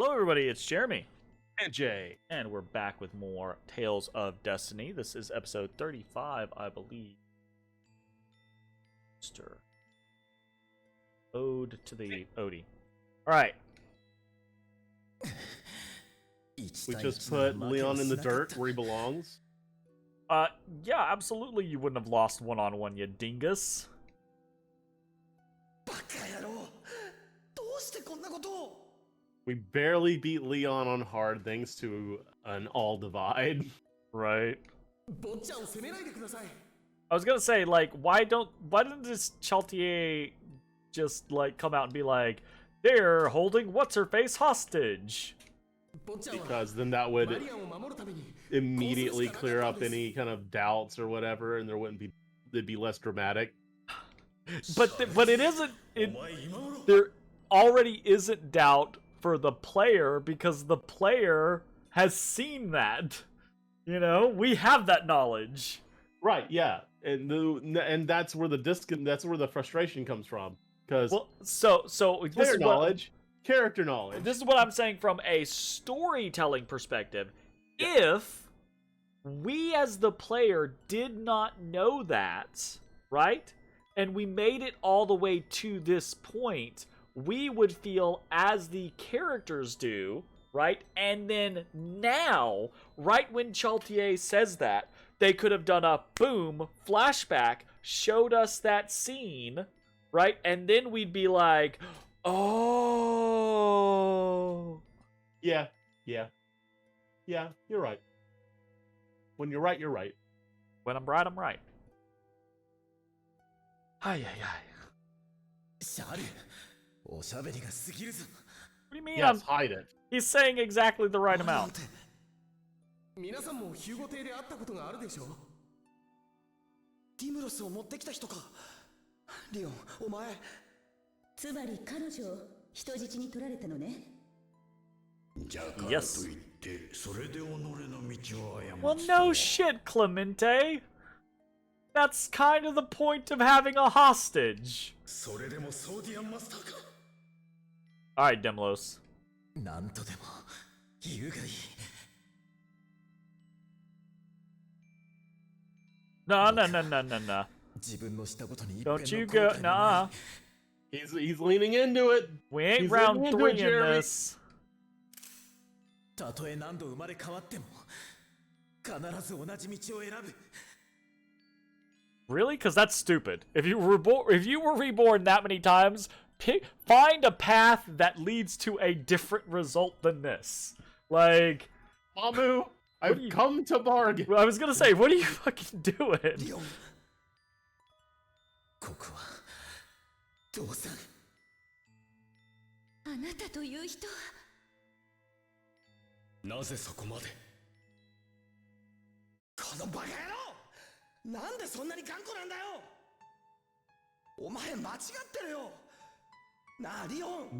Hello, everybody. It's Jeremy. And Jay. And we're back with more Tales of Destiny. This is episode 35, I believe. Mr. Ode to the Odie. Alright. We just put Leon in the dirt where he belongs. Yeah, absolutely you wouldn't have lost one-on-one, you dingus. We barely beat Leon on hard thanks to an all divide. Right. I was gonna say, like, why didn't this Chaltier just, like, come out and be like, they're holding what's-her-face hostage? Because then that would immediately clear up any kind of doubts or whatever, and it'd be less dramatic. But it isn't, there already isn't doubt for the player because the player has seen that. You know, we have that knowledge. Right, yeah. And that's where that's where the frustration comes from. Because so this is character knowledge. This is what I'm saying from a storytelling perspective. Yeah. If we as the player did not know that, right? And we made it all the way to this point, we would feel as the characters do, right? And then now, right when Chaltier says that, they could have done a boom flashback, showed us that scene, right? And then we'd be like, oh. Yeah, you're right. When you're right, you're right. When I'm right, I'm right. Ay. What do you mean? Yes, hide it. He's saying exactly the right amount. Yes. Well, no shit, Clemente. That's kind of the point of having a hostage. Alright, Demlos. No. Don't you go. Nah. He's leaning into it. We ain't round 3 in this. Really? Because that's stupid. If you were reborn that many times, find a path that leads to a different result than this. Like, Mamu, I've come to bargain. I was gonna say, what are you fucking doing? No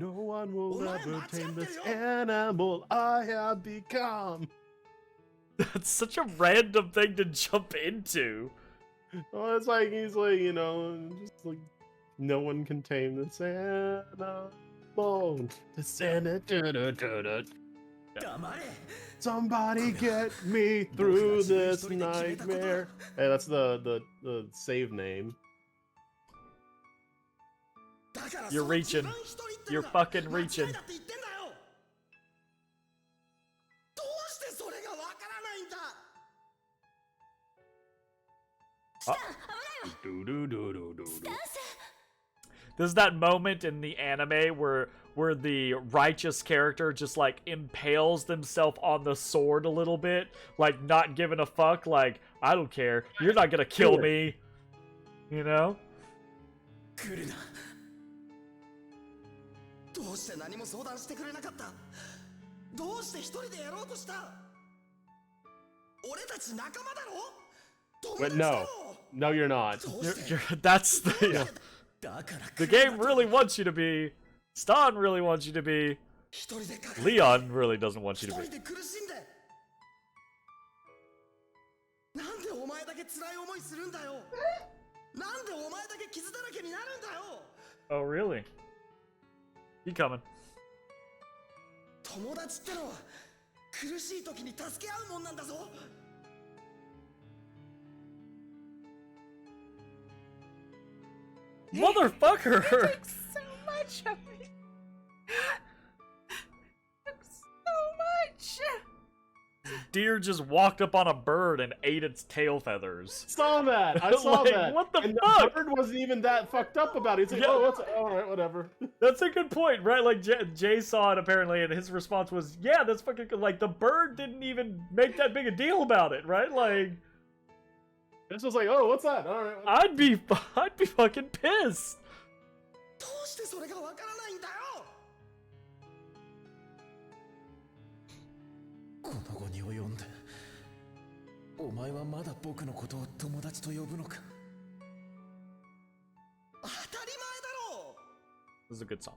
one will ever tame this animal I have become. That's such a random thing to jump into. Well, it's like he's like, you know, just like no one can tame this animal. Somebody get me through this nightmare. Hey, that's the save name. You're reaching. You're fucking reaching. There's that moment in the anime where the righteous character just like impales themselves on the sword a little bit, like not giving a fuck, like, I don't care, you're not gonna kill me, you know? But no, you're not. That's the game really wants you to be. Stan really wants you to be. Leon really doesn't want you to be. Oh, really? He coming. 友達ってのは苦しい時に助け合うもんなんだぞ。Motherfucker! Took so much of me. Took so much. Deer just walked up on a bird and ate its tail feathers. Saw that. I saw Like, that. what the and fuck? The bird wasn't even that fucked up about it. He's like, Yeah. oh, all right, whatever. That's a good point, right? Like, Jay saw it apparently, and his response was, yeah, that's fucking good. Like, the bird didn't even make that big a deal about it, right? Like, This was like, oh, what's that? All right. I'd be fucking pissed. どうしてそれがわからないんだよ。この後に及んで、お前はまだ僕のことを友達と呼ぶのか。当たり前だろう。 This is a good song.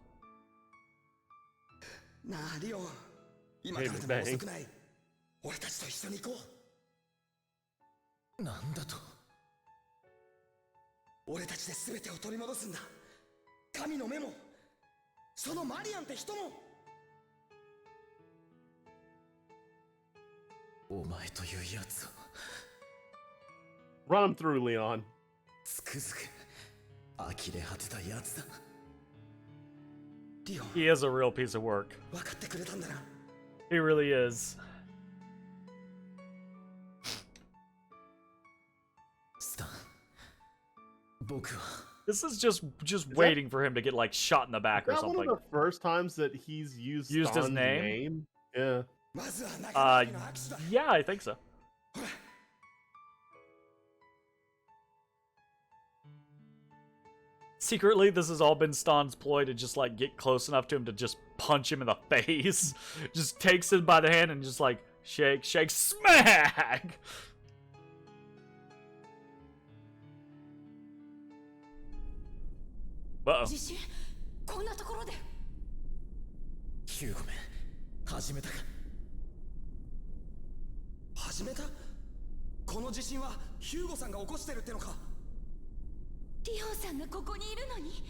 なあリオン、今からでも遅くない。俺たちと一緒に行こう。なんだと。俺たちで全てを取り戻すんだ。神の目も、そのマリアンって人も。お前というやつを Run him through, Leon. つくづく呆れ果てたやつだ。リオン、 He is a real piece of work. 分かってくれたんだな。 He really is. スタン、僕は This is just waiting for him to get like shot in the back or Is that one something. of the first times that he's used Used his Stan's name? Yeah. まずは仲間の握手だ。 Yeah, I think so. ほら。Secretly, this has all been Stan's ploy to just like get close enough to him to just punch him in the face. Just takes him by the hand and just like shake, shake, smack! Uh-oh. 自信こんなところで。ヒューゴめ、始めたか。始めた？この地震はヒューゴさんが起こしてるってのか。リオンさんがここにいるのに。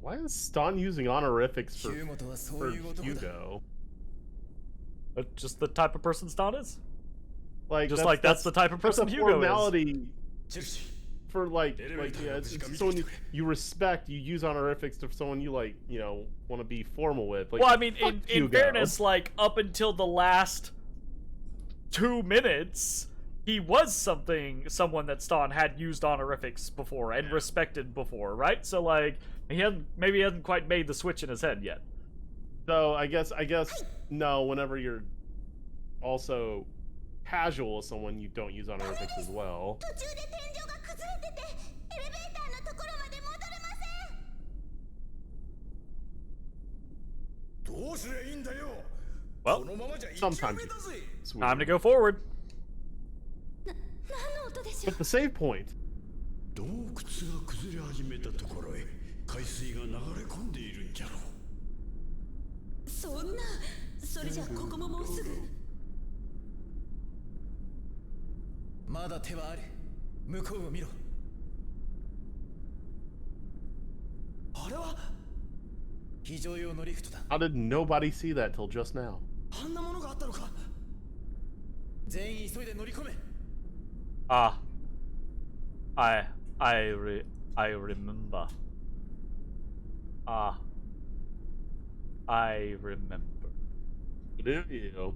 Why is Stan using honorifics ヒ for, ューゴとはそ for ういう男だ。 Hugo? Just the type of person Stan is? Like, Just like that's the type of that's a person Hugo is. formality チェルシー。 for like yeah, it's someone you respect. You use honorifics to someone you like, you know, want to be formal with. Like, Well, I mean, fuck in Hugo. fairness, like, up until the last 2 minutes, he was someone that Stan had used honorifics before and respected before, right? So, like, maybe he hasn't quite made the switch in his head yet. So I guess no. Whenever you're also casual with someone, you don't use honorifics as well. 途中で天井が崩れてて、エレベーターのところまで戻れません。どうすりゃいいんだよ。 Well, このままじゃ sometimes 生き埋めだぜ。 it's time to weird. go forward. 何の音でしょ But the save point. 洞窟が崩れ始めたところへ海水が流れ込んでいるんじゃろう。そんな、それじゃここももうすぐ。まだ手はある。向こうを見ろ。あれは非常用のリフトだ。 How did nobody see that till just now? あんなものがあったのか。全員急いで乗り込め。 Ah. I remember. Ah. I remember. Do you?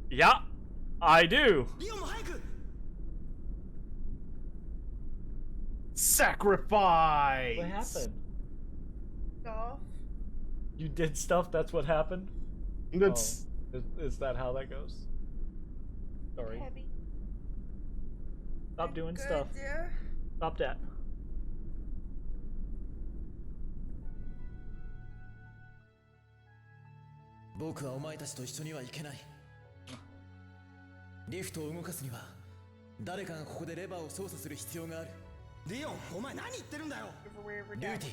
Yeah, I do. リオンも早く。 Sacrifice. What happened? Golf. You did stuff, that's what happened? That's Oh, is that how that goes? Sorry. Heavy. Stop doing Good, stuff. dear. Stop that. 僕はお前たちと一緒には行けない。リフトを動かすには誰かがここでレバーを操作する必要がある。リオン、お前何言ってるんだよ。 Everywhere リューティ、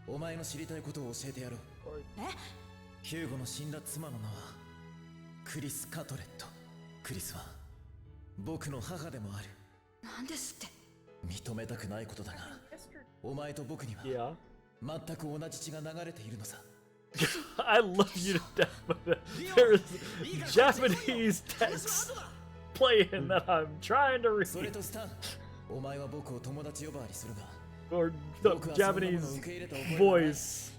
お前の知りたいことを教えてやろう。ヒューゴの死んだ妻の名はクリス・カトレット。クリスは僕の母でもある。なんですって。認めたくないことだが、お前と僕には Yeah. 全く同じ血が流れているのさ。I love you to death, but there's Japanese text playing that I'm trying to read. それとスタン、お前は僕を友達呼ばわりするが、 Or the Japanese voice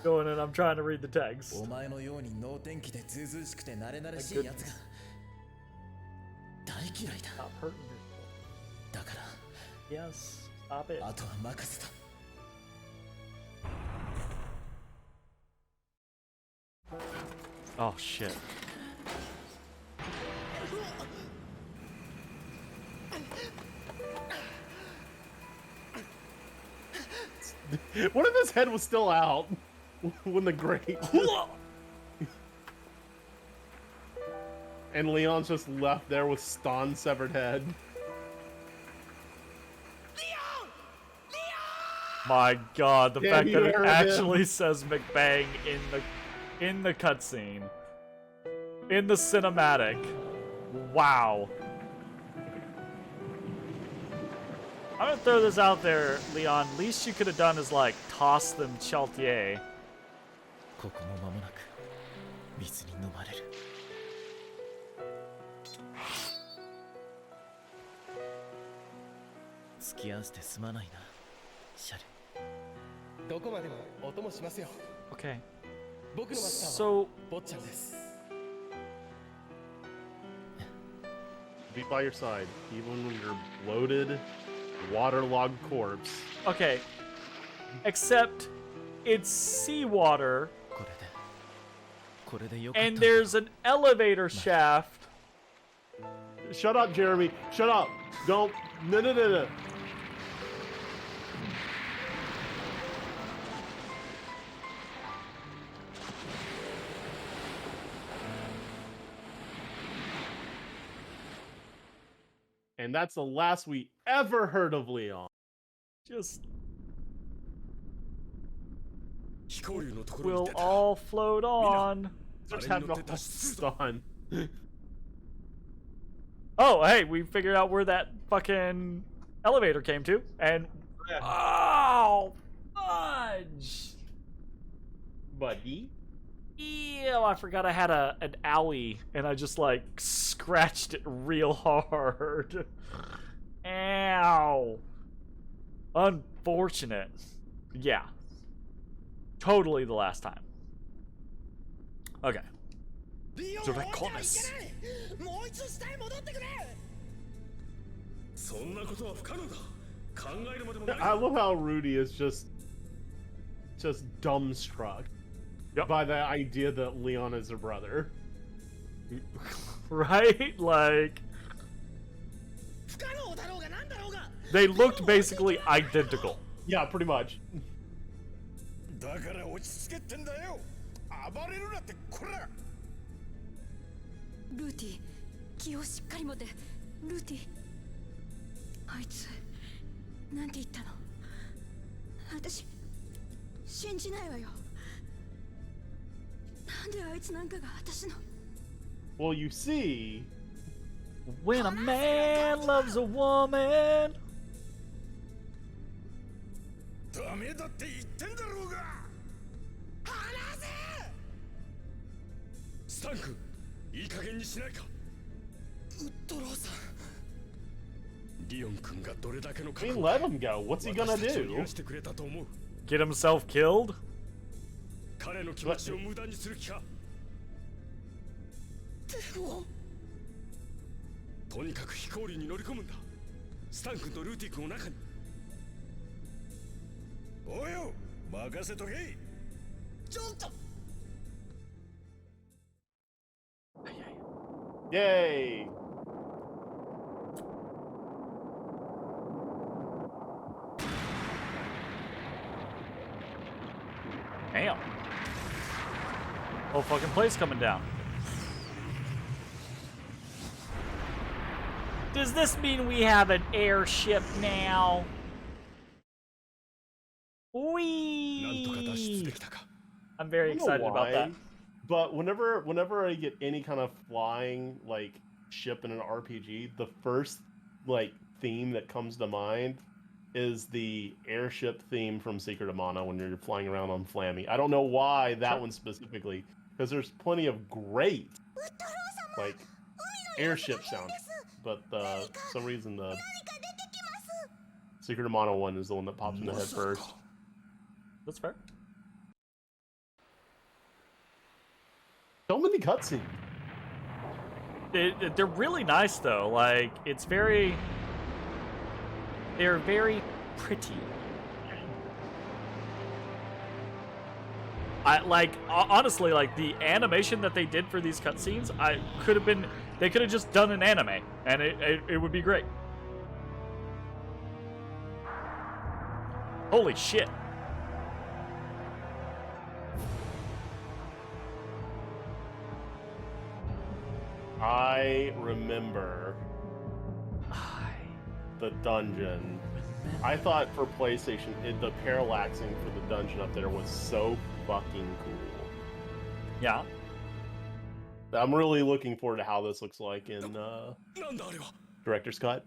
going and I'm trying to read the text. お前のように能天気でずうずうしくて慣れ慣れしいやつが大嫌いだ。 Stop hurting yourself. だから Yes, stop it. あとは任せた。 Oh shit. What if his head was still out when the grate? And Leon's just left there with Stan's severed head. My god, the Yeah, fact you that it heard actually him. says McBang in the cutscene. In the cinematic. Wow. I'm gonna throw this out there, Leon. Least you could have done is like toss them Chaltier. ここも間もなく水に飲まれる。付き合わせてすまないな、シャル。どこまでもお供しますよ。 Okay. 僕のマスターは So 坊ちゃんです。 Be by your side, even when you're bloated, waterlogged corpse. okay. Except it's seawater これでよかった。 and there's an elevator shaft. Shut up, Jeremy. Shut up. Don't. No, no, no, no. And that's the last we ever heard of Leon. Just 飛行竜のところに will 出た。 all float on. Just have no stun. Oh, hey, we figured out where that fucking elevator came to, and oh, fudge! Buddy. Ew, I forgot I had an owie, and I just like scratched it real hard. Ow. Unfortunate. Yeah. Totally the last time. Okay. リオン Draconis. もう一度下へ戻ってくれ。そんなことは不可能だ。考えるまでもない。 I love how Rudy is just dumbstruck by the idea that Leon is her brother. Right? Like, 不可能だろうがなんだろうが。 they looked basically identical. Yeah, pretty much. だから落ち着けってんだよ。暴れるなってこら。ルーティ、気をしっかり持て。ルーティ、あいつなんて言ったの？私信じないわよ。なんであいつなんかが私の。 Well, you see, When a man loves a woman. ダメだって言ってんだろうが。離せ！スタン君、いい加減にしないか。ウッドローさん。リオン君がどれだけの I mean, let him go. What's he gonna 私たちを do? 許してくれたと思う。 Get himself killed? 彼の気持ちを無駄にする気か。でもとにかく飛行竜に乗り込むんだ。スタン君とルーティ君を中に。おうよ、任せとけ。ちょっと。 Yay! Damn. Whole fucking place coming down. Does this mean we have an airship now? なんとか脱出で Whee! きたか。 I'm very I don't know excited about that. why, but whenever I get any kind of flying like ship in an RPG, the first like theme that comes to mind is the airship theme from Secret of Mana when you're flying around on Flammy. I don't know why that one specifically, because there's plenty of great like airship sound, but for some reason the Secret of Mana one is the one that pops in the head first. That's fair. So many cutscenes. They're really nice though. Like they're very pretty. Honestly, like the animation that they did for these cutscenes, they could have just done an anime and it would be great. Holy shit. I remember the dungeon. I thought for PlayStation, the parallaxing for the dungeon up there was so fucking cool. Yeah. I'm really looking forward to how this looks like in Director's Cut.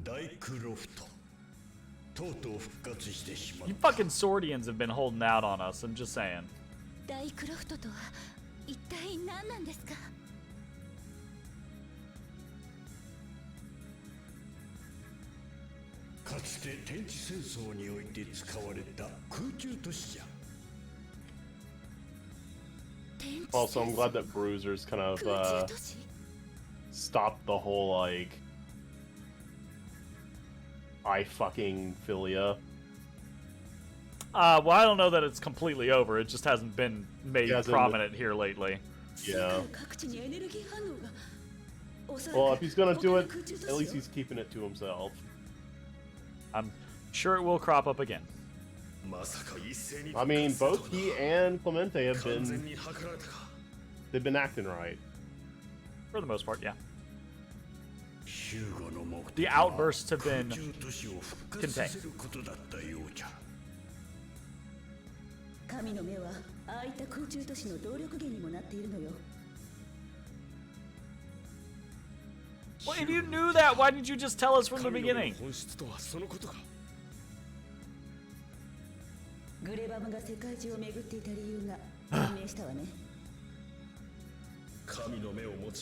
You fucking Swordians have been holding out on us, I'm just saying. ダイクロフトとは一体何なんですか？かつて天地戦争において使われた空中都市じゃ。 Also, I'm glad that Bruiser's kind of stopped the whole like I fucking philia. Well, I don't know that it's completely over. It just hasn't been made prominent here lately. Yeah. Well, if he's gonna do it, at least he's keeping it to himself. I'm sure it will crop up again. I mean, both he and Clemente have been acting right. For the most part, yeah. The outbursts have been contained. 神の目はああいった空中都市の動力源にもなっているのよ。 Well, if you knew that, why didn't you just tell us from the beginning? グレバムが世界中を巡っていた理由が判明したわね。神の目を用いて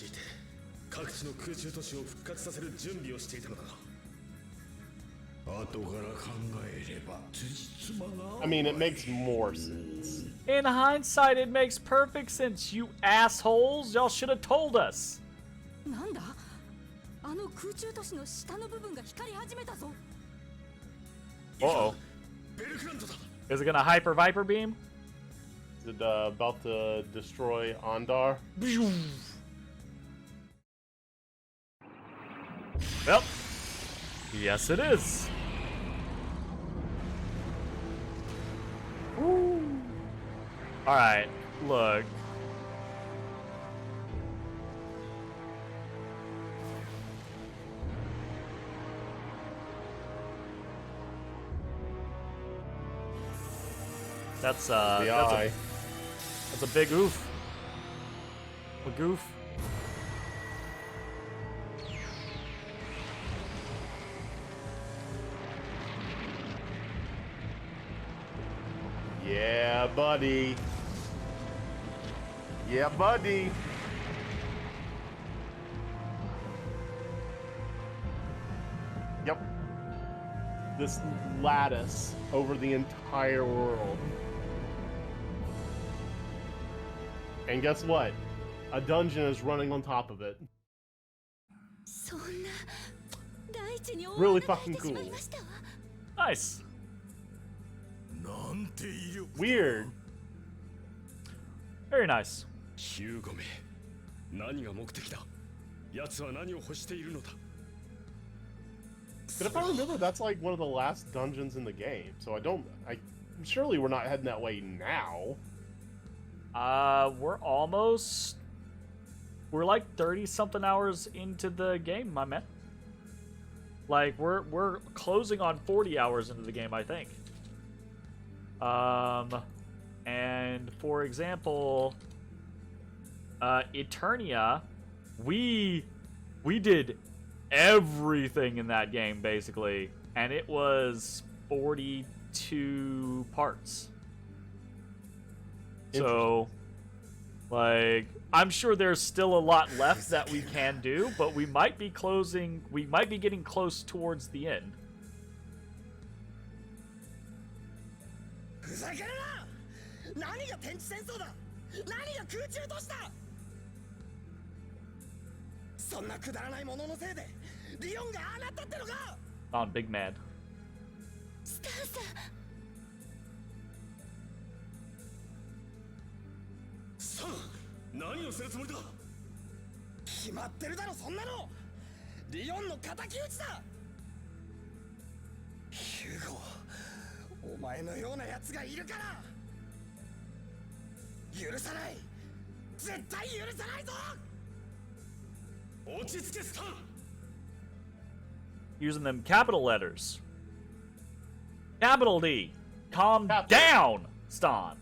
各地の空中都市を復活させる準備をしていたのだ。 I mean, it makes more sense. In hindsight, it makes perfect sense, you assholes. Y'all should have told us. なんだ？あの空中都市の下の部分が光り始めたぞ。 Uh-oh. Is it gonna hyper Viper beam? Is it about to destroy Ondar? Well, yes it is. Alright, look. That's a big oof. A goof. Yeah, buddy. Yeah, buddy. Yep. This lattice over the entire world. And guess what? A dungeon is running on top of it. Really fucking cool. Nice. Weird. Very nice. But if I remember, that's like one of the last dungeons in the game. So surely we're not heading that way now. We're like 30-something hours into the game, my man. Like, we're closing on 40 hours into the game, I think. And for example, Eternia, we did everything in that game, basically. And it was 42 parts. So, like, I'm sure there's still a lot left that we can do, but we might be getting close towards the end. ふざけるな。何が天地戦争だ。何が空中都市だ。そんなくだらないもののせいでリオンがああなったってのか。 On Big Mad. スタンさん。さあ、何をするつもりだ。決まってるだろそんなの。リオンの敵討ちだ。ヒューゴ、お前のような奴がいるから許さない。絶対許さないぞ。落ち着けスタン。 Using them capital letters. Capital D. Calm down, Stan.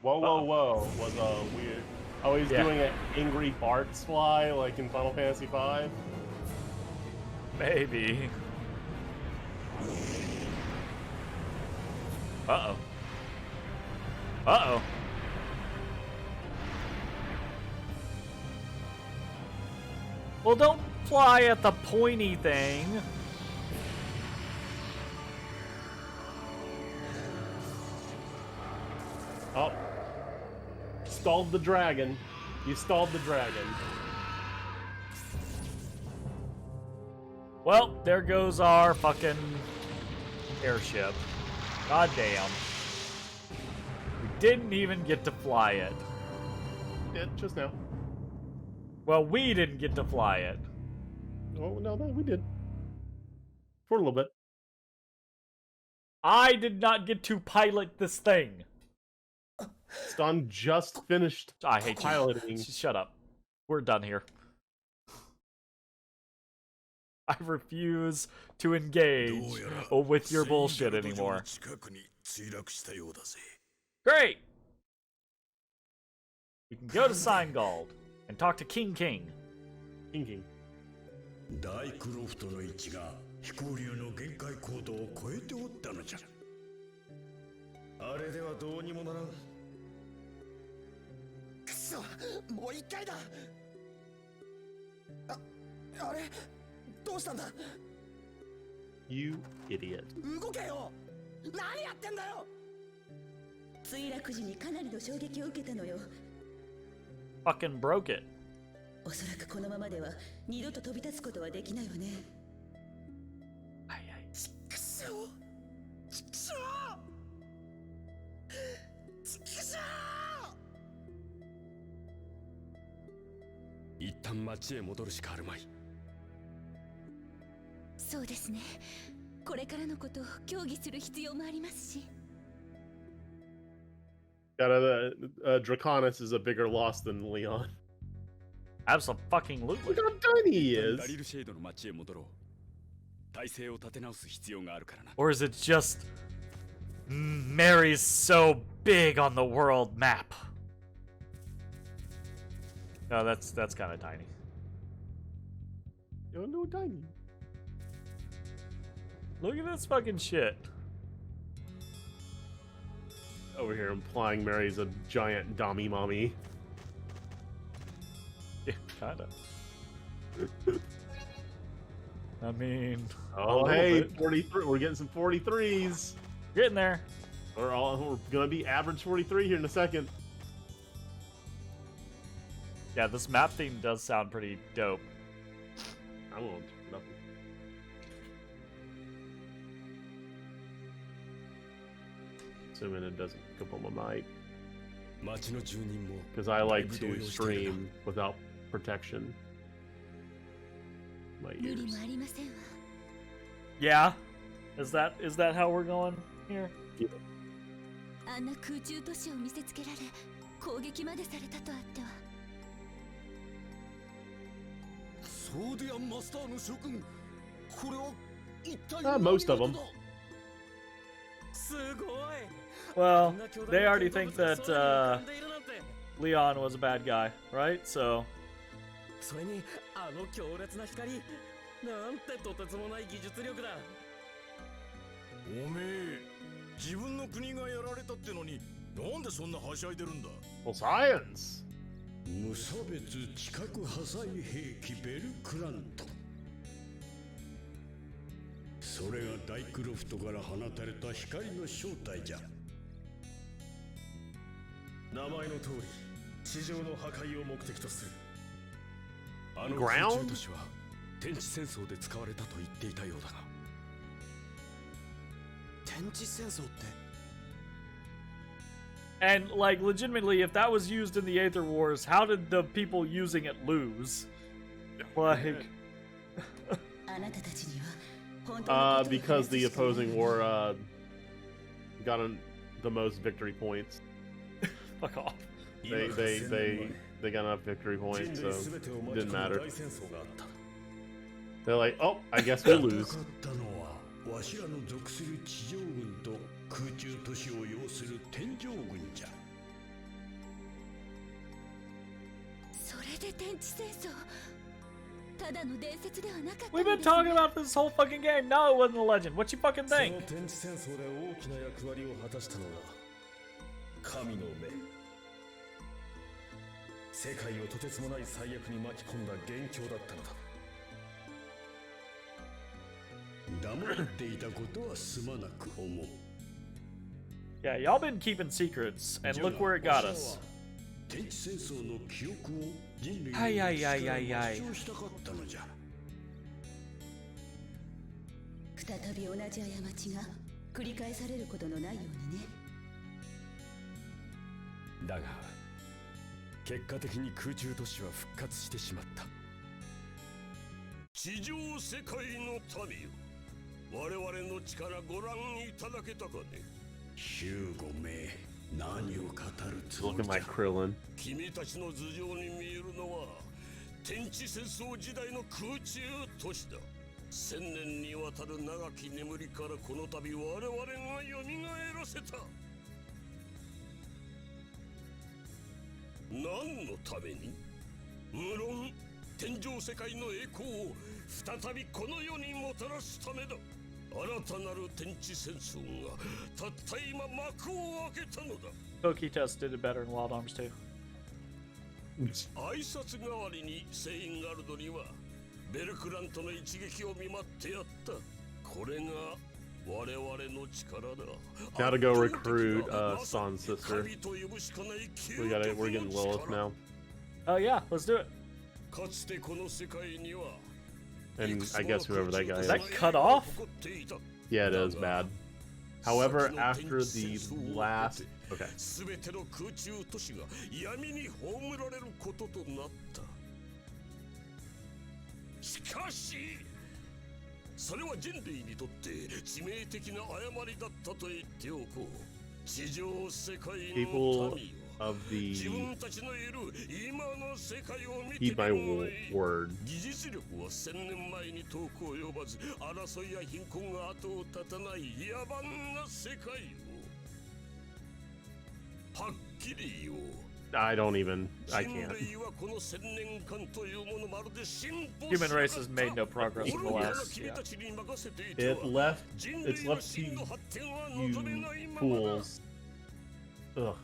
Whoa, whoa, whoa. Was weird. Oh, he's doing an angry Bart's fly like in Final Fantasy V? Maybe. Uh-oh. Uh-oh. Well, don't fly at the pointy thing. Oh. Stalled the dragon. You stalled the dragon. Well, there goes our fucking airship. God damn. We didn't even get to fly it. Did just now. Well, we didn't get to fly it. Oh, no, we did. For a little bit. I did not get to pilot this thing. Stan just finished I hate piloting. you. Shut up. We're done here. I refuse to engage with your bullshit anymore. Great! We can go to Seingold and talk to King King. King. 大クロフトの位置が飛行竜の限界高度を超えておったのじゃ。あれではどうにもならん。くそ、もう一回だ。あれ、どうしたんだ。 You idiot. 動けよ。何やってんだよ。墜落時にかなりの衝撃を受けたのよ。 Fucking broke it. おそらくこのままでは二度と飛び立つことはできないわね。くそ。ちくしょう。ちくしょう。一旦町へ戻るしかあるまい。そうですね。これからのことを協議する必要もありますし。Draconis is a bigger loss than Leon. Absolutely. Look how tiny he is. ダリルシェードの町へ戻ろう。体勢を立て直す必要があるからな。 Or is it just Mary's so big on the world map? No, that's kind of tiny. No, tiny. Look at this fucking shit. Over here implying Mary's a giant Dami mommy. Yeah, kinda. I mean, Oh, hey, 43. We're getting some 43s. getting there. We're gonna be average 43 here in a second. Yeah, this map theme does sound pretty dope. I won't. Nothing. Assuming it doesn't pick up on my mic. 町の住人も Because I like to stream without protection. My 無理 ears. もありませんわ。 Yeah, is that how we're going here? あんな空中都市を見せつけられ、攻撃までされたとあっては。そうでやマスターの諸君、これは一体 Most of them. すごい。 Well, they already think that Leon was a bad guy, right? So それにあの強烈な光、なんてとてつもない技術力だ。おめえ、自分の国がやられたってのになんでそんなはしゃいでるんだ。 Well, science. 無差別地殻破砕兵器ベルクラント。それがダイクロフトから放たれた光の正体じゃ。名前の通り、地上の破壊を目的とする。あの Ground？ 空中都市は天地戦争で使われたと言っていたようだが。天地戦争って and like legitimately, if that was used in the Aether Wars, how did the people using it lose? Like, because the opposing war got the most victory points. fuck off. They got enough victory points, so it didn't matter. They're like, oh, I guess we'll lose. 戦ったのはわしらの属する地上軍と空中都市を要する天上軍じゃ。それで天地戦争、ただの伝説ではなかった We've の been です talking ね。 about this whole fucking game. No, it wasn't a legend. What you fucking そ think? の天地戦争で大きな役割を果たしたのが神の目。世界をとてつもない最悪に巻き込んだ元凶だったのだ。黙っていたことはすまなく思う。 Yeah, y'all been keeping secrets, and look where it got us. 天地戦争の記憶を人類のはいはい力はいはいはい抹消したかったのじゃ。再び同じ過ちが繰り返されることのないようにね。だが結果的に空中都市は復活してしまった。地上世界の民よ、我々の力ご覧いただけたかね。ヒューゴめ、何を語るつも Looking りじゃ。 like Krillin. 君たちの頭上に見えるのは天地戦争時代の空中都市だ。千年にわたる長き眠りからこの度我々が蘇らせた。何のために？無論天上世界の栄光を再びこの世にもたらすためだ。新たなる天地戦争がたった今幕を開けたのだ。 Pokétest did it better in Wild Arms too. 挨拶代わりにセインガルドにはベルクラントの一撃を見舞ってやった。これが我々の力だ。 Gotta go recruit San's sister. We're getting Lilith now. Oh yeah, let's do it. かつてこの世界には And I guess whoever that guy Is is. that cut off? Yeah, it is bad. However, after the last... Okay. 全ての空中都市が闇に葬られることとなった。しかしそれは人類にとって致命的な誤りだったと言っておこう。地上世界の民 People よ、 of 自 the... 分たちのいる今の世界を見て Heed my みるがいい。 word. 技術力は1000年前に遠く及ばず、争いや貧困が後を絶たない野蛮な世界をはっきり言おう。 I don't even... I 人 can't. 類はこの1000年間というものまるで進歩 Human race has made no progress in the 俺ら last. 君 Yeah. たちに任せていては It left... 人 It's 類の left to 真の発展は you 望めないままだ。 fools. Ugh.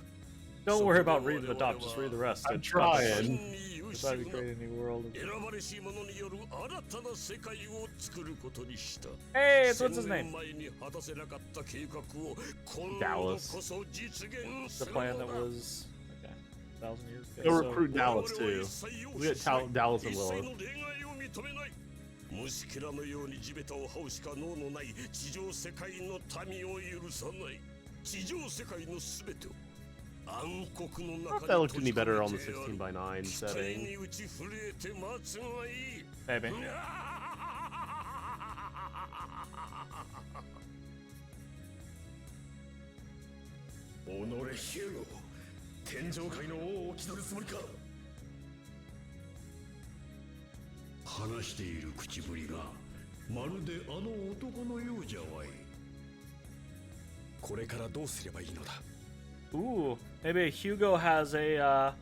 Don't worry about reading the top. Just read the rest. I'm It's not that trying. much. Decided to create a new world. 選ばれし者による新たな世界を作ることにした。 Hey, it's what's his 1000 name? 年前に果たせなかった計画を今 Dallas. 度こそ実現 The する plan の that だ。 was okay, 1,000 years ago. Go So- recruit Dallas too. We got Dallas and 一切 Lilith. の例外を認めない。虫けらのように地べたを這うしか能のない地上世界の民を許さない。地上世界のすべてを暗黒の I 中 thought に that looked any better on the 16:9 setting. に打ち震えて待つがいい。 Maybe. 己ヒューゴ、天上界の王を気取るつもりか。話している口ぶりがまるであの男のようじゃわい。これからどうすればいいのだ。Ooh, maybe Hugo has a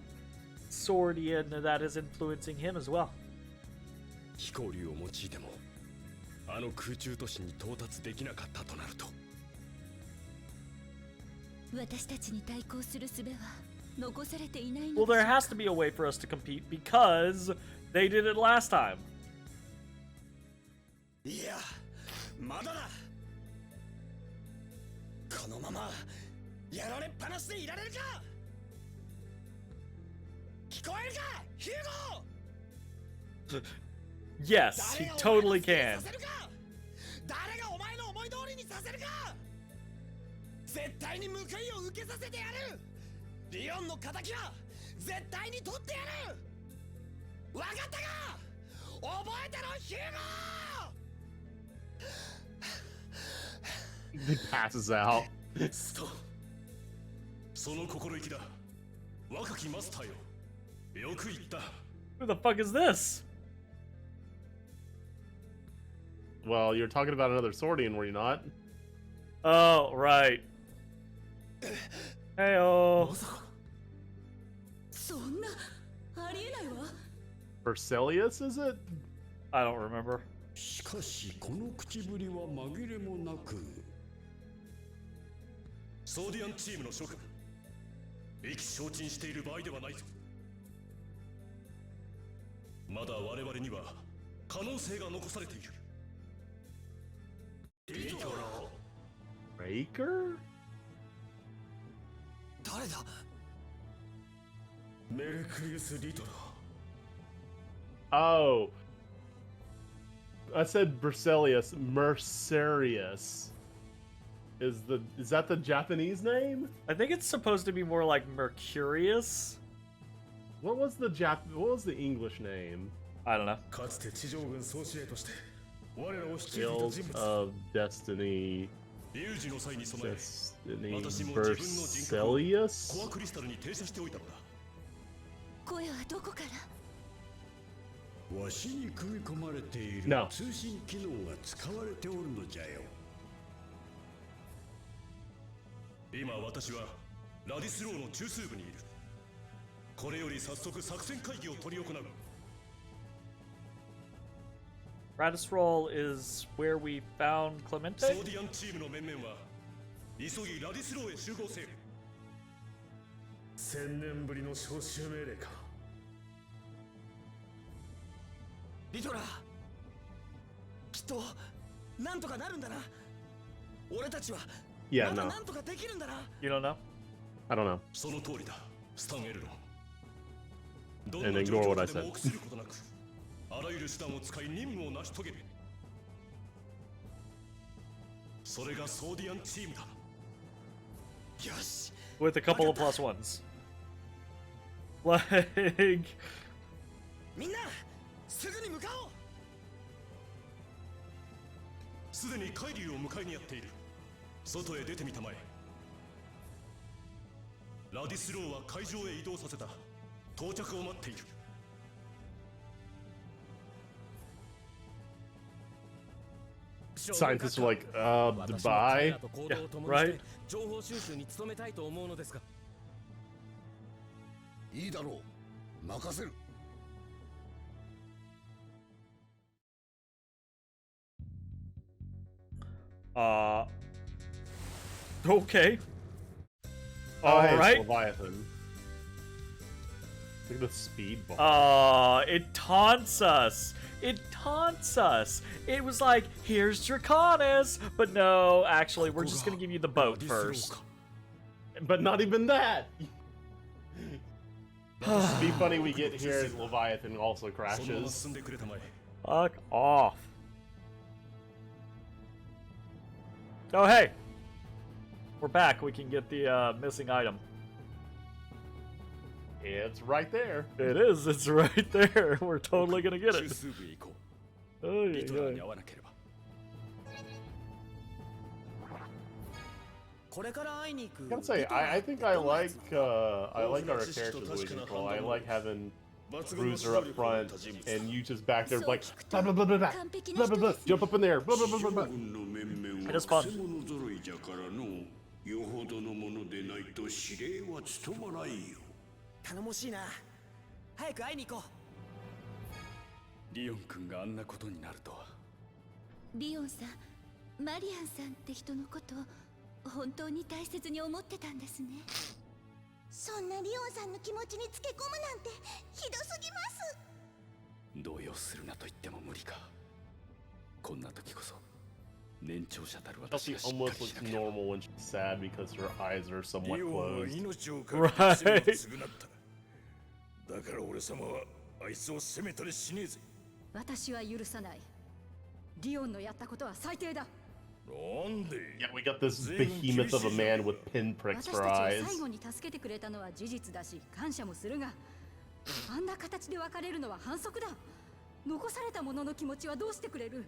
swordian that is influencing him as well. 飛行竜を用いてもあの空中都市に到達できなかったとなると私たちに対抗する術は残されていないの Well, there has to be a way for us to compete because they did it last time. いやまだだこのままやられっぱなしでいられるか聞こえるかヒューゴ Yes, he totally can. 誰がお前の思い通りにさせるか絶対に報いを受けさせてやるリオンの仇は絶対に取ってやる分かったか覚えてろヒューゴ He passes out. ストその心意気だ若きマスターよよく言った Who the fuck is this? Well, you're talking about another Swordian, were you not? Oh, right. Heyo. そんなありえないわ Perselius, is it? I don't remember. しかしこの口ぶりは紛れもなくソーディアンチームの諸君意気消沈している場合ではないぞまだ我々には可能性が残されているリトラ Raker? 誰だメルクリウス・リトラ Oh. I said Berselius. Mercurius. Is that the Japanese name? I think it's supposed to be more like Mercurius. What was the English name? I don't know. かつて地上軍総司令として我らを率いていた Guild 人物 of Destiny. 有事の際に備え Destiny 私も自分の人格をコア Berselius? クリスタルに停車しておいたのだ声はどこからわしに組み込まれている No. 通信機能が使われておるのじゃよ今私はラディスローの中枢部にいるこれより早速作戦会議を執り行う Radisrol is where we found ソ Clemente? ーディアンチームの面々は急ぎラディスローへ集合せよ1000年ぶりの招集命令かリトラきっとなんとかなるんだな俺たちは Yeah, まだ no. なんとかできるんだな You don't know? I don't know. その通りだスタン・エルロンど And んな ignore 状 what I 況で said. も臆することなくあらゆる手段を使い任務を成し遂げるそれがソーディアンチームだよし With a couple of plus ones. Like... みんなすぐに向かおうすでに海流を迎えにやっている外へ出てみたまえラディスローは海上へ移動させた到着を待っている Scientists are like, goodbye. Yeah, right? 情報収集に努めたいと思うのですがいいだろう任せる Okay. Oh, hey, it's Alright. Leviathan. Look at the speed bump. It taunts us. It taunts us. It was like, here's Draconis. But no, actually, we're just gonna give you the boat first. But not even that. It'd be funny we get here and Leviathan also そのまま crashes. 進んでくれたまえ Fuck off. Oh, hey. We're back. We can get the missing item. It's right there. It is. It's right there. We're totally gonna get 中 it. 枢部へ行こ Oh, う yeah, リトラーに yeah. 会わなければこれから会いに行く I gotta say, I think I like our characters we control. I like having Bruiser up front and you just back there like blah blah blah blah blah blah blah blah jump up in there blah blah blah blah blah. It is fun. よほどのものでないと指令は務まらんよ。頼もしいな。早く会いに行こう。リオン君があんなことになるとは。リオンさん、マリアンさんって人のこと本当に大切に思ってたんですね。そんなリオンさんの気持ちにつけ込むなんてひどすぎます。動揺するなと言っても無理か。こんな時こそ年長者たる私 She がしっか almost りし looks なければ。 normal when she's sad because her eyes are somewhat リオンは closed. 命をかけて罪を償った。だから俺様はあいつを責めたりしねえぜ。私は許さない。リオンのやったことは最低だ。なんで Yeah, we got this behemoth of a man with pinpricks 私 for たちを eyes. 最後に助けてくれたのは事実だし感謝もするが、あんな形で別れるのは反則だ。残された者の気持ちはどうしてくれる。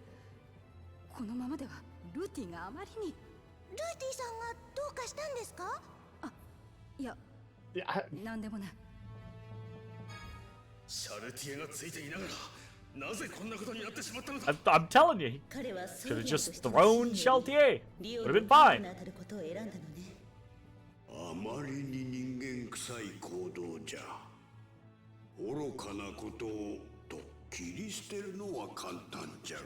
このままではルーティがあまりに。ルーティさんがどうかしたんですか。あ、いや、Yeah, なんでもない。シャルティエがついていながらなぜこんなことになってしまったのだ。 I'm telling you, he 彼は could have just thrown Sheltier. Would have been fine. 当たることを選んだのね。あまりに人間臭い行動じゃ。愚かなことをと切り捨てるのは簡単じゃが。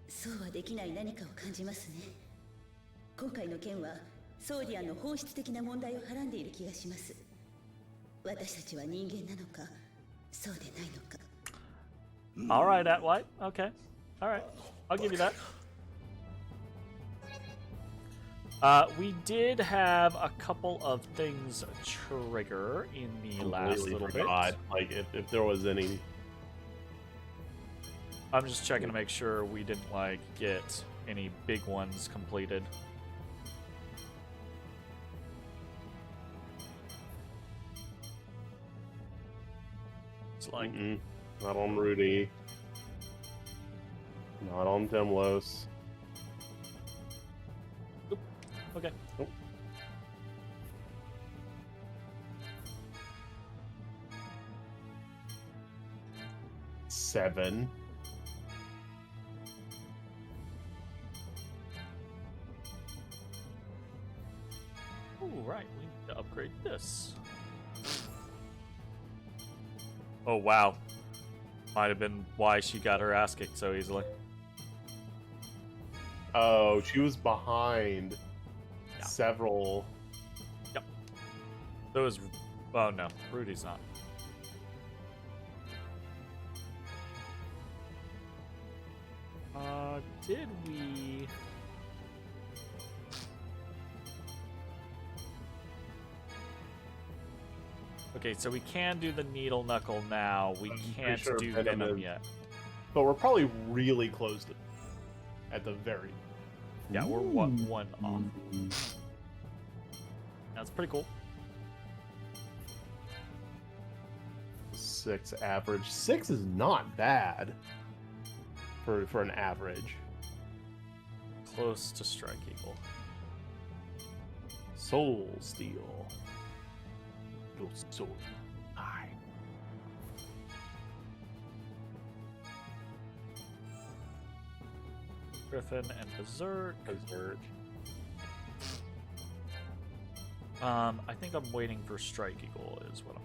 そうはできない何かを感じますね。今回の件はソーディアンの本質的な問題をはらんでいる気がします。私たちは人間なのかそうでないのか。 All right, at white. Okay. All right. I'll give you that. We did have a couple of things trigger in the last completely little forgot. bit. Like if there was any. I'm just checking to make sure we didn't like get any big ones completed. It's like Not on Rudy. Not on Demlos. okay. Nope. Seven. Ooh, right. We need to upgrade this. Oh wow. Might have been why she got her ass kicked so easily. Oh, she was behind Yeah. several. There was. Oh no, Rudy's not. Did we? Okay, so we can do the needle knuckle now. We I'm pretty can't sure do Venom venom is- yet. But we're probably really close to at the very. Yeah, we're one off. That's pretty cool. 6 average. 6 is not bad for an average. Close to strike equal. Soul Steel. Your soul. Aye. Griffin and Berserk. Berserk. I think I'm waiting for Strike Eagle is what I'm.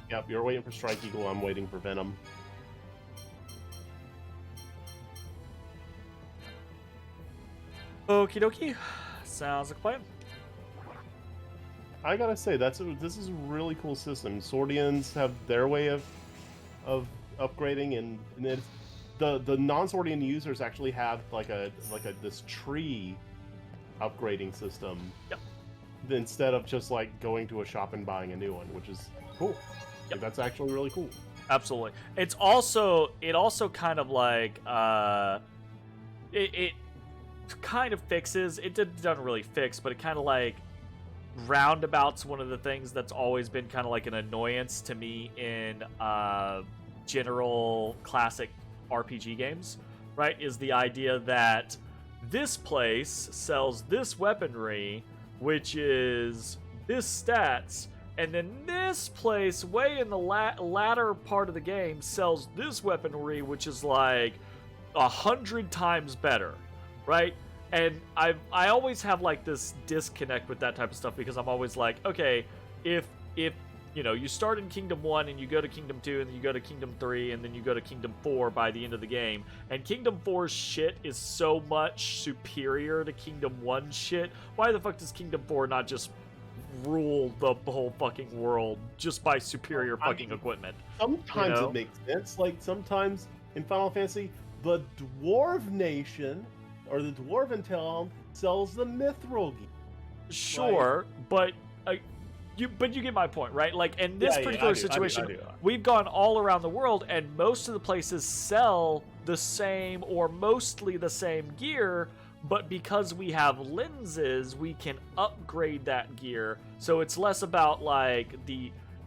Yeah. Yep, you're waiting for Strike Eagle. I'm waiting for Venom. Okie dokie. Sounds like a plan. I gotta say this is a really cool system. Swordians have their way of upgrading, and it's, the non-Swordian users actually have like a this tree upgrading system. Yep. Instead of just like going to a shop and buying a new one, which is cool. Yep. Like, that's actually really cool. Absolutely. It also kind of like it kind of fixes. It doesn't really fix, but it kind of like roundabouts one of the things that's always been kind of like an annoyance to me in general classic RPG games, right? Is the idea that this place sells this weaponry, which is this stats, and then this place way in the latter part of the game sells this weaponry, which is like 100 times better, right? And I always have like this disconnect with that type of stuff because I'm always like, okay, if you know, you start in Kingdom 1 and you go to Kingdom 2 and then you go to Kingdom 3 and then you go to Kingdom 4 by the end of the game, and Kingdom 4's shit is so much superior to Kingdom 1's shit, why the fuck does Kingdom 4 not just rule the whole fucking world just by superior fucking equipment? Sometimes You know? it makes sense. Like, sometimes in Final Fantasy, the Dwarf Nation, or the Dwarven town, sells the Mithril gear. Sure, but you get my point, right? Like, in this Yeah, particular I do. situation, we've gone all around the world, and most of the places sell the same or mostly the same gear, but because we have lenses, we can upgrade that gear. So it's less about like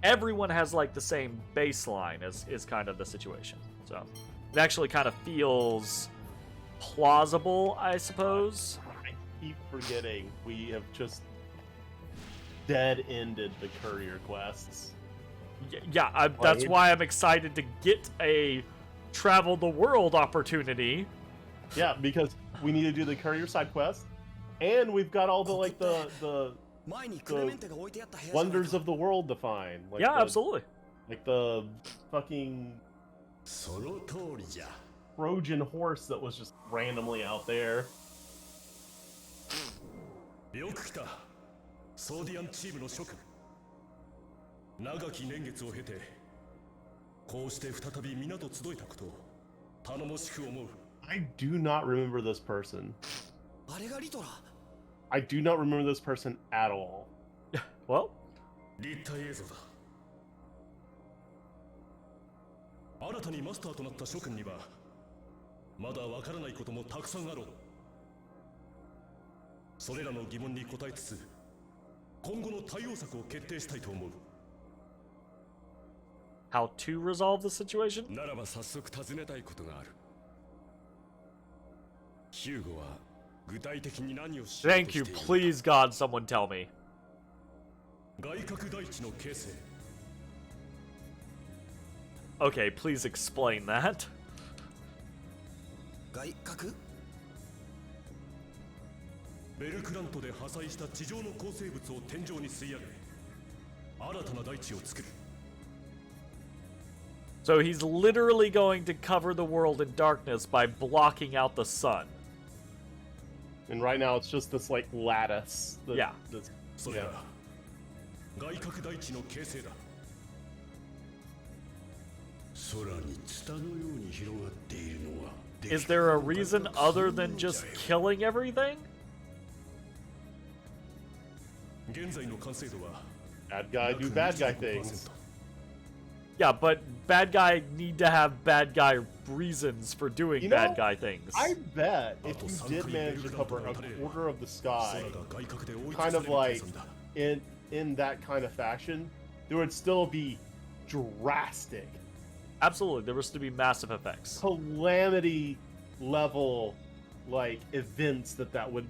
everyone has like the same baseline is kind of the situation. So it actually kind of feels plausible, I suppose. I keep forgetting we have just dead-ended the courier quests. Yeah, that's why I'm excited to get a travel the world opportunity. Yeah, because we need to do the courier side quest, and we've got all the like the wonders of the world to find. Like Yeah, absolutely. Like the fucking その通りじゃ。 Trojan horse that was just randomly out there. よく来た。ソーディアンチームの諸君。長き年月を経て、こうして再び皆と集えたことを頼もしく思う。 I do not remember this person. あれがリトラ I do not remember this person at all. Well, 立体映像だ。新たにマスターとなった諸君には、まだわからないこともたくさんあろう。それらの疑問に答えつつ、今後の対応策を決定したいと思う。 how to resolve the situation? ならば早速尋ねたいことがある。ヒューゴは具体的に何をしようと Thank して you, いるのか。 please God, someone tell me. 外角大地の形成。 Okay, please explain that. 外角ベルクラントで破砕した地上の構成物を天井に吸い上げ、新たな大地を作る。 So he's literally going to cover the world in darkness by blocking out the sun. And right now it's just this like lattice. Yeah. That's, それら、外角大地の形成だ。空にツタのように広がっているのは。 Is there a reason other than just killing everything? 現在の完成度は bad guy do bad guy things. Yeah, but bad guy need to have bad guy reasons for doing You know, bad guy things. I bet if you did manage to cover a quarter of the sky, kind of like in that kind of fashion, there would still be drastic Absolutely, there was to be massive effects. calamity level like events that would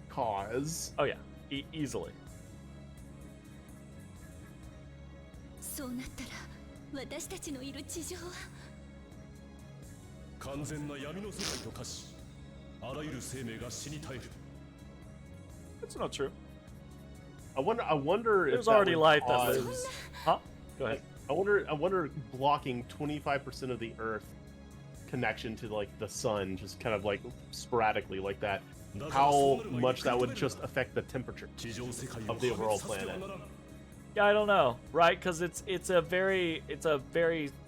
cause. Oh yeah, easily. そうなったら私たちのいる地上は完全な闇の世界と化し、あらゆる生命が死に絶える。 That's not true. I wonder if There's that already would life that cause- lives. Huh? Go ahead. I wonder blocking 25% of the Earth connection to like the sun, just kind of like sporadically like that, how much that would just affect the temperature 地上世界を of the 破 overall 滅させては planet. ならん。 Yeah, I don't know, right? Because it's a very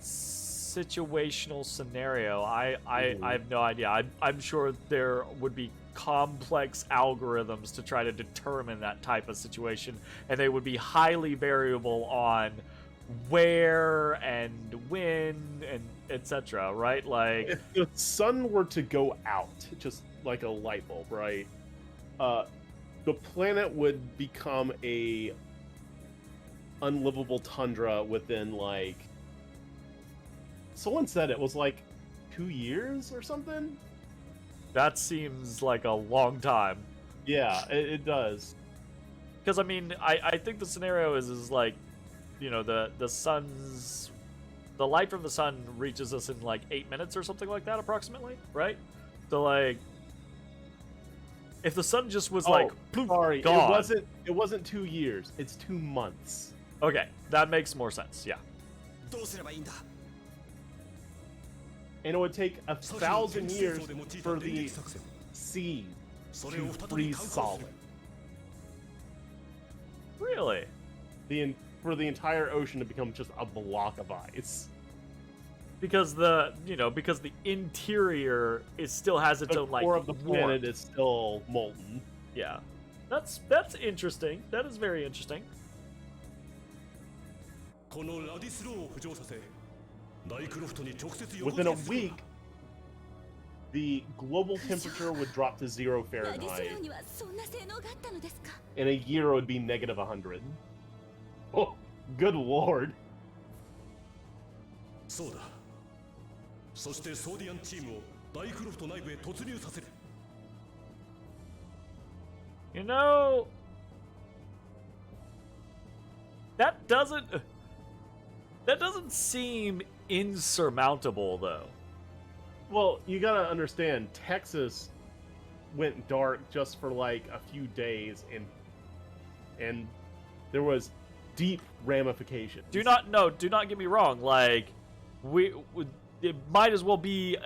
situational scenario. I have no idea. I'm sure there would be complex algorithms to try to determine that type of situation, and they would be highly variable on where and when and etc. Right? Like, If the sun were to go out, just like a light bulb, right? The planet would become a unlivable tundra within like. Someone said it was like 2 years or something. that seems like a long time. Yeah, it does. Because I mean, I think the scenario is like, you know, the light from the sun reaches us in like 8 minutes or something like that, approximately, right? So like, If the sun just was Oh, like, poof, sorry, gone. it wasn't 2 years. It's 2 months. Okay, that makes more sense. Yeah. どうすればいいんだ And it would take 1,000 years for the sea それを to 再び freeze 観光す solid. る Really? For the entire ocean to become just a block of ice. Because the interior still has its The own like core of the planet warmth. is still molten. Yeah. That's interesting. That is very interesting. このラディスローを浮上させダイクロフトに直接横 Within a 付けする week, the global temperature would drop to 0ラディスロ Fahrenheit. ーにはそんな性能があったのですか In a year, it would be negative 100. Oh, good lord. そうだそしてソーディアンチームをダイクロフト内部へ突入させる You know, that doesn't seem insurmountable though. Well, you gotta understand, Texas went dark just for like a few days, and there was deep ramifications. Do not get me wrong. Like, it might as well be.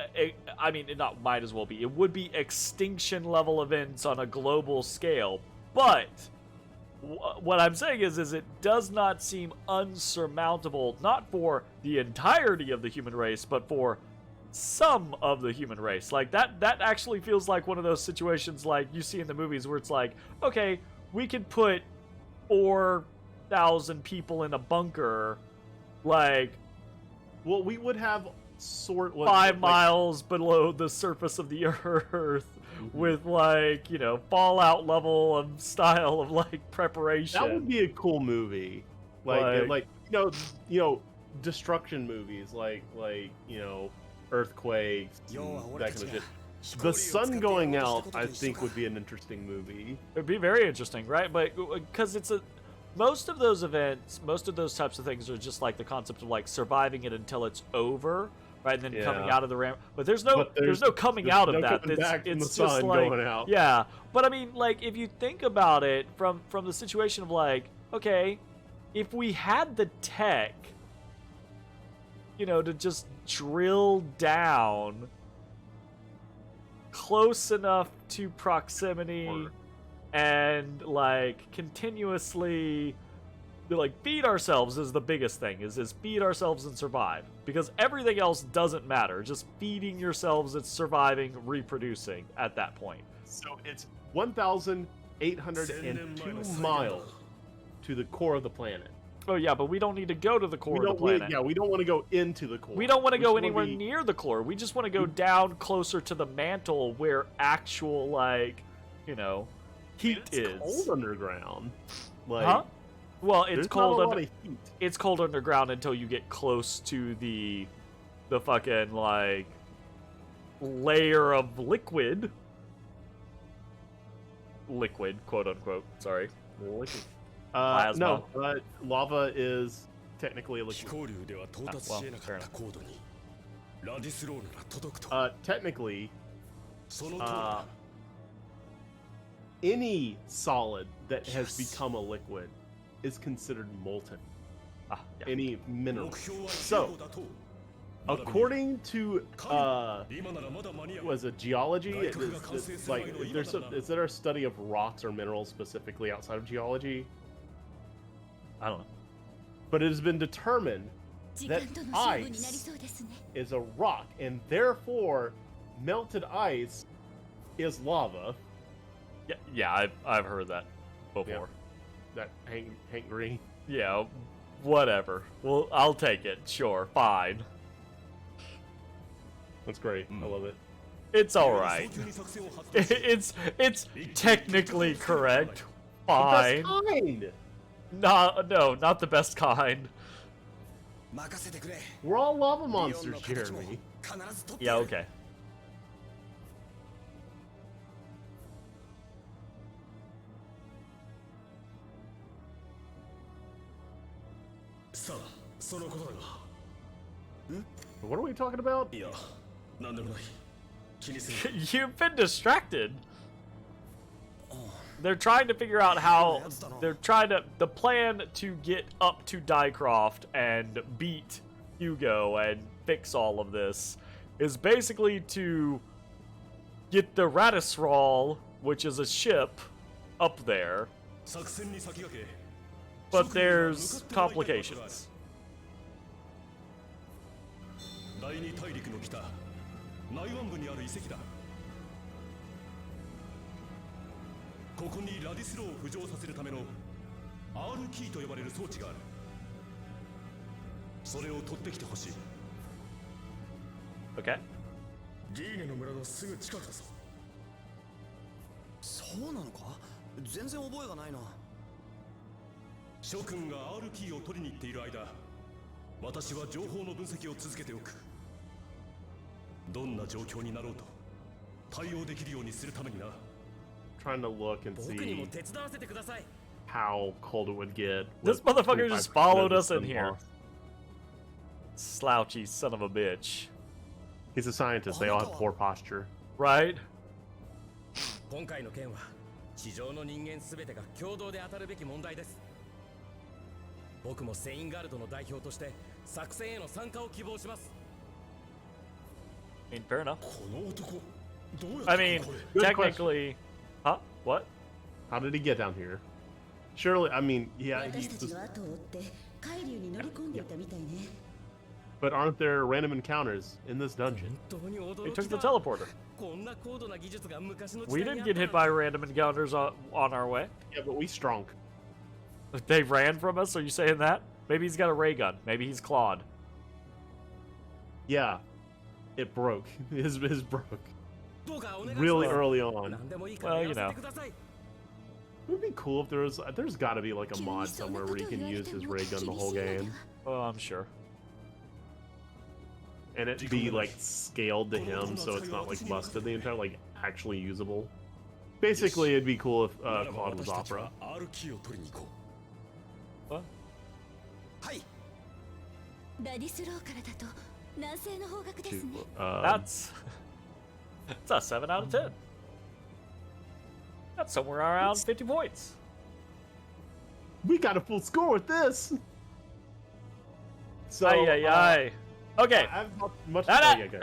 Not might as well be. It would be extinction level events on a global scale. But what I'm saying is it does not seem unsurmountable, not for the entirety of the human race, but for some of the human race. Like that actually feels like one of those situations like you see in the movies where it's like, okay, we could put 4,000 people in a bunker, like, Well, we would have 5 miles below the surface of the earth with like, you know, Fallout level of style of like preparation. That would be a cool movie, like you know, destruction movies, like you know, earthquakes, and that kind of shit. The sun going out, I think, would be an interesting movie. It'd be very interesting, right? But because most of those events, most of those types of things are just like the concept of like surviving it until it's over, right? And then coming out of the ramp. But there's no coming out of that. It's just like going out. yeah. But I mean, like if you think about it from the situation of like, okay, if we had the tech, you know, to just drill down close enough to proximity and like continuously like feed ourselves is the biggest thing, is feed ourselves and survive, because everything else doesn't matter. Just feeding yourselves, it's surviving, reproducing at that point. So it's 1,802 miles to the core of the planet. Oh yeah, but we don't need to go to the core of the planet. We don't want to go into the core. We don't want to go just anywhere wanna be- near the core. We just want to go down closer to the mantle where actual, like, you know, heat It's is. cold underground. Like, Huh? Well, it's there's cold. not a lot of heat. It's cold underground until you get close to the fucking like layer of liquid, quote unquote. Sorry. Plasma. No, lava is technically a 飛 liquid. 行流では到達し得なかった高度にラディスローなら届くと Technically, その通りだ any solid that has become a liquid is considered molten. Ah, yeah. Any mineral. 目標は So, 15だと according to 今ならまだ間に合う was it geology? It's like is there a study of rocks or minerals specifically outside of geology? I don't know. But it has been determined 時 that 間との勝負になり ice そうですね is a rock, and therefore melted ice is lava. Yeah, I've heard that before. That Hank Green. Yeah, whatever. Well, I'll take it. Sure, fine. That's great. I love it. It's all right. 早急に作戦を発動し It's technically correct. The Fine. best kind. No, not the best kind. 任せてくれ We're all lava リオン monsters, の形も Jeremy. 必ず取って Yeah, やる okay. さあそのことだが What are we talking about? いや何でもない気にする You've been distracted. they're trying to figure out how the plan to get up to Dycroft and beat Hugo and fix all of this is basically to get the Radisral, which is a ship, up there. But there's complications. 第二大陸の北内湾部にある遺跡だ。ここにラディスローを浮上させるための R キーと呼ばれる装置がある。それを取ってきてほしい。 Okay. ギーネの村のすぐ近くだぞ。そうなのか？全然覚えがないな。諸君が R キーを取りに行っている間、私は情報の分析を続けておく。どんな状況になろうと対応できるようにするためにな。 Trying to look and 僕にも see 手伝わせてください。 how cold it would get. This with motherfucker just 25% followed of us the in sun here. loss. Slouchy son of a bitch. He's a scientist. They all have poor posture. Right? 今回の件は地上の人間すべてが共同で当たるべき問題です。僕もセインガルドの代表として作戦への参加を希望します。 I mean, fair enough. この男どうやって I mean, これ Good technically... Huh? What? How did he get down here? Surely, I mean, yeah, 私たち he, の後を追って海流に乗り込んでいたみたいね。 but aren't there random encounters in this dungeon? 本当に驚 He き took the だ。 teleporter. こんな高度な技術が昔の時 We 代に didn't あ get った hit の by に。 random encounters on our way. Yeah, but we strong. They ran from us? Are you saying that? Maybe he's got a ray gun. Maybe he's Claude. Yeah, it broke. His broke どうかお願いします。 really early on. 何でもいいから Well, や you ら know. せてください。 It would be cool if there's got to be like a mod somewhere where you can use his ray gun the whole game, Oh, I'm sure. and it be like scaled to him so it's not like busted the entire like actually usable. Basically, it'd be cool if ならば Claude was 私たち Opera. は R キーを取りに行こ What? はい。ラディスローからだと南西の方角です To, ね。 That's... That's a 7 out of 10. That's somewhere around 50 points. we got a full score with this. So, Ay, ay, ay. Okay. I have much. That, yeah, okay.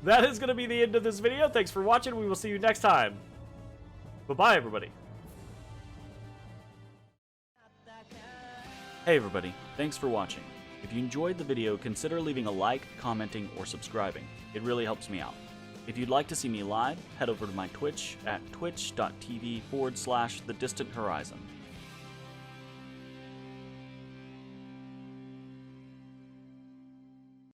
that is going to be the end of this video. Thanks for watching. We will see you next time. Bye-bye, everybody. Hey, everybody. Thanks for watching. If you enjoyed the video, consider leaving a like, commenting, or subscribing. It really helps me out. If you'd like to see me live, head over to my Twitch at twitch.tv/thedistanthorizon.